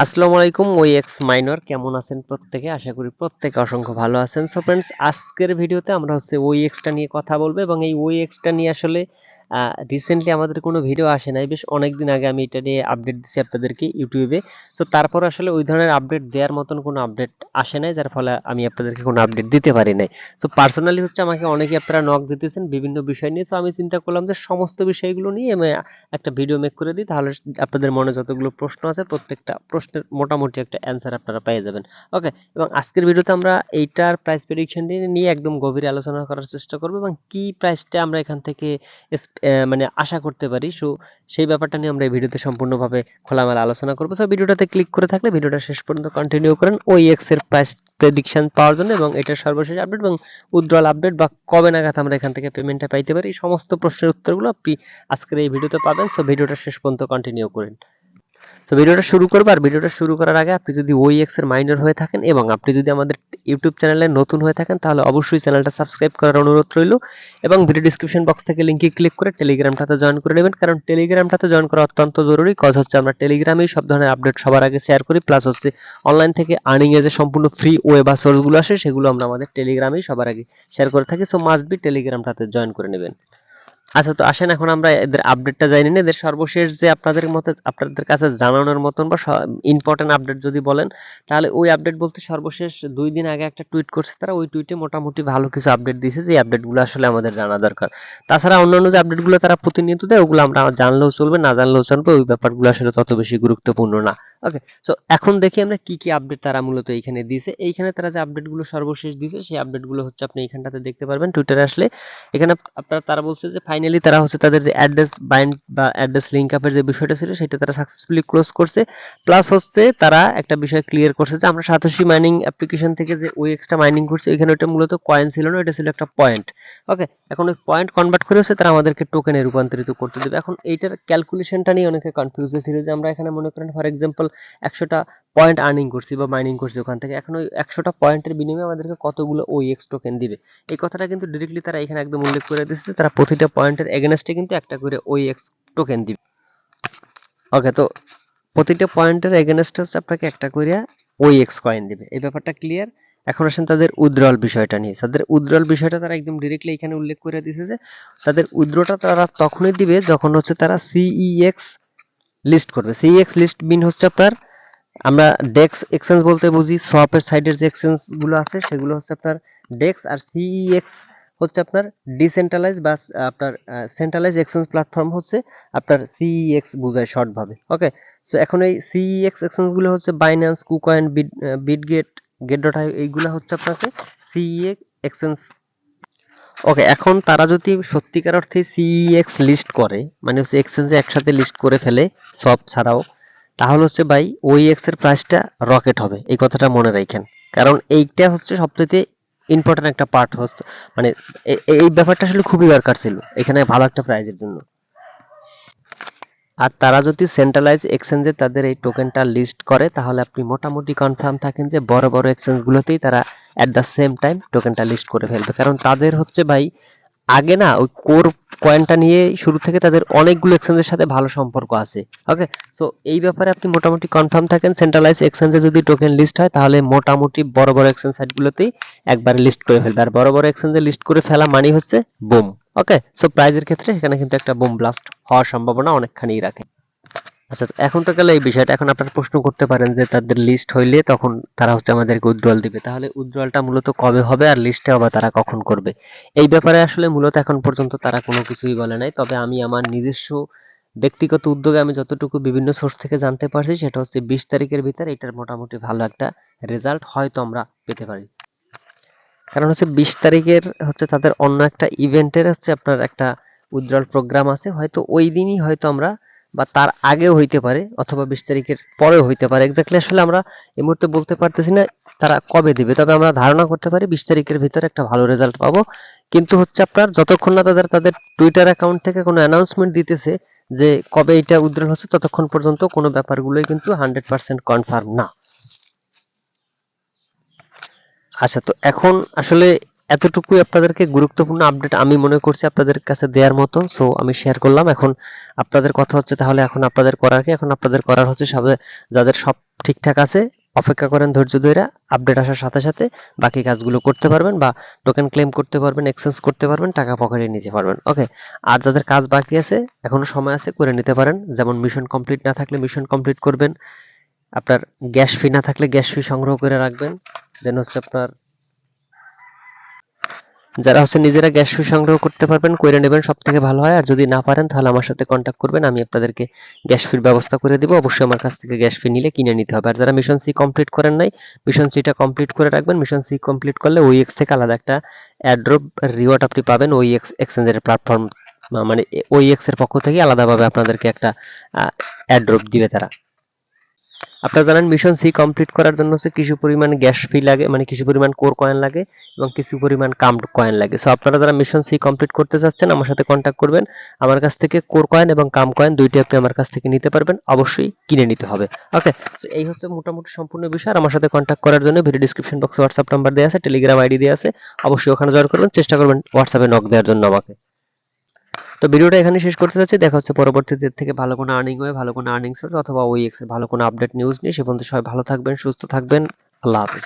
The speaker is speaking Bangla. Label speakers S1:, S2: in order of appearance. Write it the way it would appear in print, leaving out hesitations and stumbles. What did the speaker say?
S1: আসসালামু আলাইকুম ওএক্স মাইনর কেমন আছেন প্রত্যেকে আশা করি প্রত্যেকে অসংখ্য ভালো আছেন। সো ফ্রেন্ডস, আজকের ভিডিওতে আমরা ওএক্সটা নিয়ে কথা বলবো এবং এই ওএক্সটা নিয়ে আসলে রিসেন্টলি আমাদের কোনো ভিডিও আসে নাই, বেশ অনেকদিন আগে আমি এটা নিয়ে আপডেট দিচ্ছি আপনাদেরকে ইউটিউবে। তো তারপর আসলে ওই ধরনের আপডেট দেওয়ার মতন কোনো আপডেট আসে নাই, যার ফলে আমি আপনাদেরকে কোনো আপডেট দিতে পারি নাই। তো পার্সোনালি আমাকে অনেকেই আপনারা নক দিতেছেন বিভিন্ন বিষয় নিয়ে। তো আমি চিন্তা করলাম যে সমস্ত বিষয়গুলো নিয়ে আমি একটা ভিডিও মেক করে দিই, তাহলে আপনাদের মনে যতগুলো প্রশ্ন আছে প্রত্যেকটা প্রশ্নের মোটামুটি একটা অ্যান্সার আপনারা পেয়ে যাবেন। ওকে, এবং আজকের ভিডিওতে আমরা এইটার প্রাইস প্রেডিকশন নিয়ে একদম গভীরে আলোচনা করার চেষ্টা করব এবং কি প্রাইসটা আমরা এখান থেকে মানে আশা করতে পারি। সেই ব্যাপারটা নিয়ে আমরা এই ভিডিওতে সম্পূর্ণভাবে খোলামেলা আলোচনা করবো। সো ভিডিওটাতে ক্লিক করে থাকলে ভিডিওটা শেষ পর্যন্ত কন্টিনিউ করেন ওএক্স এর প্রাইস প্রেডিকশন পাওয়ার জন্য এবং এটার সর্বশেষ আপডেট এবং উইথড্রল আপডেট বা কবে নাগাদ আমরা এখান থেকে পেমেন্টটা পাইতে পারি, এই সমস্ত প্রশ্নের উত্তরগুলো আপনি আজকের এই ভিডিওতে পাবেন। সো ভিডিওটা শেষ পর্যন্ত কন্টিনিউ করেন। তো ভিডিওটা শুরু করবো, আর ভিডিওটা শুরু করার আগে আপনি যদি ওইএক্স এর মাইনর হয়ে থাকেন এবং আপনি যদি আমাদের ইউটিউব চ্যানেলে নতুন হয়ে থাকেন, তাহলে অবশ্যই চ্যানেলটা সাবস্ক্রাইব করার অনুরোধ রইল এবং ভিডিও ডিসক্রিপশন বক্স থেকে লিঙ্কে ক্লিক করে টেলিগ্রামটাতে জয়েন করে নেবেন, কারণ টেলিগ্রামটাতে জয়েন করা অত্যন্ত জরুরি। কজ আমরা টেলিগ্রামেই সব ধরনের আপডেট সবার আগে শেয়ার করি, প্লাস অনলাইন থেকে আর্নিং এ যে সম্পূর্ণ ফ্রি ওয়ে বা সোর্সগুলো আসে সেগুলো আমরা আমাদের টেলিগ্রামেই সবার আগে শেয়ার করে থাকি। সো মাস্ট বি টেলিগ্রামটাতে জয়েন করে নেবেন। আচ্ছা, তো আসেন এখন আমরা এদের আপডেটটা জানি না। এদের সর্বশেষ যে আপনাদের কাছে জানানোর মতন বা ইম্পর্টেন্ট আপডেট যদি বলেন, তাহলে ওই আপডেট বলতে সর্বশেষ 2 দিন আগে একটা টুইট করছে তারা। ওই টুইটে মোটামুটি ভালো কিছু আপডেট দিয়েছে, যে আপডেটগুলো আসলে আমাদের জানা দরকার। তাছাড়া অন্যান্য যে আপডেটগুলো তারা প্রতিনিয়ত দেয় ওগুলো আমরা জানলেও চলবে, না জানলেও চলবে, ওই ব্যাপারগুলো আসলে তত বেশি গুরুত্বপূর্ণ না। ওকে, তো এখন দেখি আমরা কি কি আপডেট তারা মূলত এইখানে দিয়েছে। এইখানে তারা যে আপডেটগুলো সর্বশেষ দিয়েছে সেই আপডেটগুলো আপনি এইখানটাতে দেখতে পারবেন টুইটারে আসলে। এখানে তারা বলছে যে ফাইনালি তারা তাদের যে অ্যাড্রেস বাইন্ড বা অ্যাড্রেস লিঙ্ক আপের যে বিষয়টা ছিল সেটা তারা সাকসেসফুলি ক্লোজ করছে। প্লাস তারা একটা বিষয় ক্লিয়ার করছে যে আমরা সাতোশি মাইনিং অ্যাপ্লিকেশন থেকে যে ওএক্সটা মাইনিং করছি ওইখানে ওটা মূলত কয়েন ছিল না, এটা ছিল একটা পয়েন্ট। ওকে, এখন ওই পয়েন্ট কনভার্ট করে তারা আমাদেরকে টোকেনে রূপান্তরিত করতে দেবে। এখন এইটার ক্যালকুলেশনটা নিয়ে অনেকে কনফিউজ ছিল, যে আমরা এখানে মনে করেন ফর এক্সাম্পল 100টা পয়েন্ট আর্নিং করছি বা মাইনিং করছি ওখান থেকে, এখন ওই 100টা পয়েন্টের বিনিময়ে আমাদেরকে কতগুলো ওএক্স টোকেন দিবে। এই কথাটা কিন্তু ডিরেক্টলি তারা এখানে একদম উল্লেখ করে দিচ্ছে, তারা প্রতিটা পয়েন্টের এগেনস্টে কিন্তু একটা করে ওএক্স টোকেন দিবে। ওকে, তো প্রতিটা পয়েন্টের এগেনস্টে আপনাকে একটা করে ওএক্স কয়েন দিবে, এই ব্যাপারটা ক্লিয়ার। এখন আসেন তাদের উইথড্রল বিষয়টা নিয়ে। তাদের উইথড্রল বিষয়টা তারা একদম ডিরেক্টলি এখানে উল্লেখ করে দিয়েছে যে তাদের উইথড্রটা তারা তখনই দিবে যখন তারা সিইএক্স লিস্ট করবে। সিইএক্স লিস্ট মিন আপনার, আমরা ডেক্স এক্সচেঞ্জ বলতে বুঝি সোয়াপের সাইডের যে এক্সচেঞ্জ গুলো আছে সেগুলো আপনার ডেক্স, আর সিইএক্স আপনার ডিসেন্ট্রালাইজ বা আপনার সেন্ট্রালাইজ এক্সচেঞ্জ প্ল্যাটফর্ম আপনার সিইএক্স বোঝায় শর্ট ভাবে। ওকে, সো এখন এই সিইএক্স এক্সচেঞ্জ গুলো বাইন্যান্স, কুকয়েন, বিটগেট, গেট.আই, এইগুলো আপনাকে সিইএক্স এক্সচেঞ্জ। ওকে, এখন তারা যদি সত্যিকার অর্থে সিইএক্স লিস্ট করে, মানে এক্সচেঞ্জে একসাথে লিস্ট করে ফেলে সব ছাড়াও, তাহলে ভাই ওইএক্স এর প্রাইসটা রকেট হবে, এই কথাটা মনে রাখেন। কারণ এইটা সবচেয়ে ইম্পর্টেন্ট একটা পার্ট মানে এই ব্যাপারটা আসলে খুবই দরকার ছিল এখানে ভালো একটা প্রাইজের জন্য। আর তারা যদি সেন্ট্রালাইজ এক্সচেঞ্জে তাদের এই টোকেনটা লিস্ট করে, তাহলে আপনি মোটামুটি কনফার্ম থাকেন যে বড় বড় এক্সচেঞ্জগুলোতেই তারা অ্যাট দ্য সেম টাইম টোকেনটা লিস্ট করে ফেলবে। কারণ তাদের ভাই আগে না ওই কোর কয়েনটা নিয়ে শুরু থেকে তাদের অনেকগুলো এক্সচেঞ্জের সাথে ভালো সম্পর্ক আছে। ওকে, সো এই ব্যাপারে আপনি মোটামুটি কনফার্ম থাকেন, সেন্ট্রালাইজ এক্সচেঞ্জে যদি টোকেন লিস্ট হয় তাহলে মোটামুটি বড় বড় এক্সচেঞ্জ সাইটগুলোতেই একবারে লিস্ট করে ফেলবে। আর বড় বড় এক্সচেঞ্জে লিস্ট করে ফেলা মানে বুম। ওকে, সো প্রাইজের ক্ষেত্রে এখানে কিন্তু একটা বুম ব্লাস্ট হওয়ার সম্ভাবনা অনেকখানি রাখে। আচ্ছা, এখন তো গেল এই বিষয়টা। এখন আপনারা প্রশ্ন করতে পারেন যে তাদের লিস্ট হইলে তখন তারা আমাদেরকে উইথড্রল দিবে, তাহলে উইথড্রলটা মূলত কবে হবে আর লিস্টে আবার তারা কখন করবে, এই ব্যাপারে আসলে মূলত এখন পর্যন্ত তারা কোনো কিছুই বলে নাই। তবে আমি আমার নিজস্ব ব্যক্তিগত উদ্যোগে আমি যতটুকু বিভিন্ন সোর্স থেকে জানতে পারছি সেটা 20 তারিখের ভিতরে এটার মোটামুটি ভালো একটা রেজাল্ট হয়তো আমরা পেতে পারি। কারণ 20 তারিখের তাদের অন্য একটা ইভেন্টের আপনার একটা উইথড্রল প্রোগ্রাম আছে, হয়তো ওই দিনই হয়তো আমরা বা তার আগেও হইতে পারে অথবা 20 তারিখের পরেও হইতে পারে। এক্স্যাক্টলি আসলে আমরা এই মুহূর্তে বলতে পারতেছি না তারা কবে দিবে, তবে আমরা ধারণা করতে পারি 20 তারিখের ভিতরে একটা ভালো রেজাল্ট পাবো। কিন্তু আপনার যতক্ষণ না তাদের টুইটার অ্যাকাউন্ট থেকে কোনো অ্যানাউন্সমেন্ট দিতেছে যে কবে এটা উইথড্রল হচ্ছে, ততক্ষণ পর্যন্ত কোনো ব্যাপারগুলোই কিন্তু 100% কনফার্ম না। আচ্ছা, তো এখন আসলে এতটুকুই আপনাদেরকে গুরুত্বপূর্ণ আপডেট আমি মনে করছি আপনাদের কাছে দেওয়ার মতো, সো আমি শেয়ার করলাম। এখন আপনাদের কথা তাহলে এখন আপনাদের করার কি? এখন আপনাদের করার যাদের সব ঠিকঠাক আছে, অপেক্ষা করেন ধৈর্য ধরে, আপডেট আসার সাথে সাথে বাকি কাজগুলো করতে পারবেন বা টোকেন ক্লেম করতে পারবেন, এক্সচেঞ্জ করতে পারবেন, টাকা পকেটে নিতে পারবেন। ওকে, আর যাদের কাজ বাকি আছে এখনো সময় আছে, করে নিতে পারেন। যেমন মিশন কমপ্লিট না থাকলে মিশন কমপ্লিট করবেন, আপনার গ্যাস ফি না থাকলে গ্যাস ফি সংগ্রহ করে রাখবেন। দেন হচ্ছে আপনার যারা হচ্ছে নিজেরা গ্যাস ফি সংগ্রহ করতে পারবেন করে নেবেন, সব থেকে ভালো হয়। আর যদি না পারেন তাহলে আমার সাথে কন্ট্যাক্ট করবেন, আমি আপনাদেরকে গ্যাস ফির ব্যবস্থা করে দিব। অবশ্যই আমার কাছ থেকে গ্যাস ফি নিলে কিনে নিতে হবে। আর যারা মিশন সি কমপ্লিট করেন নাই, মিশন সিটা কমপ্লিট করে রাখবেন। মিশন সি কমপ্লিট করলে ওইএক্স থেকে আলাদা একটা অ্যাড্রপ রিওয়ার্ড আপনি পাবেন। ওইএক্স এক্সচেঞ্জের প্ল্যাটফর্ম মানে ওইএক্স এর পক্ষ থেকে আলাদাভাবে আপনাদেরকে একটা অ্যাড্রপ দিবে তারা। আপনারা জানেন মিশন সি কমপ্লিট করার জন্য হচ্ছে কিছু পরিমাণ গ্যাস ফি লাগে, মানে কিছু পরিমাণ কোর কয়েন লাগে এবং কিছু পরিমাণ কাম কয়েন লাগে। সো আপনারা যারা মিশন সি কমপ্লিট করতে চাচ্ছেন আমার সাথে কন্ট্যাক্ট করবেন। আমার কাছ থেকে কোর কয়েন এবং কাম কয়েন দুইটাই আপনি আমার কাছ থেকে নিতে পারবেন, অবশ্যই কিনে নিতে হবে। ওকে, সো এই হচ্ছে মোটামুটি সম্পূর্ণ বিষয়। আর আমার সাথে কন্ট্যাক্ট করার জন্য ভিডিও ডিসক্রিপশন বক্সে হোয়াটসঅ্যাপ নাম্বার দেওয়া আছে, টেলিগ্রাম আইডি দেওয়া আছে, অবশ্যই ওখানে জয়েন করবেন। চেষ্টা করবেন হোয়াটসঅ্যাপে নক দেওয়ার জন্য আমাকে। তো ভিডিওটা এখানে শেষ করতে যাচ্ছি, দেখা হচ্ছে পরবর্তীতে এর থেকে ভালো কোনো আর্নিং হয়, ভালো কোনো আর্নিং সোর্স অথবা ওইএক্স এর ভালো কোনো আপডেট নিউজ নিয়ে। সে পর্যন্ত সবাই ভালো থাকবেন, সুস্থ থাকবেন। আল্লাহ হাফেজ।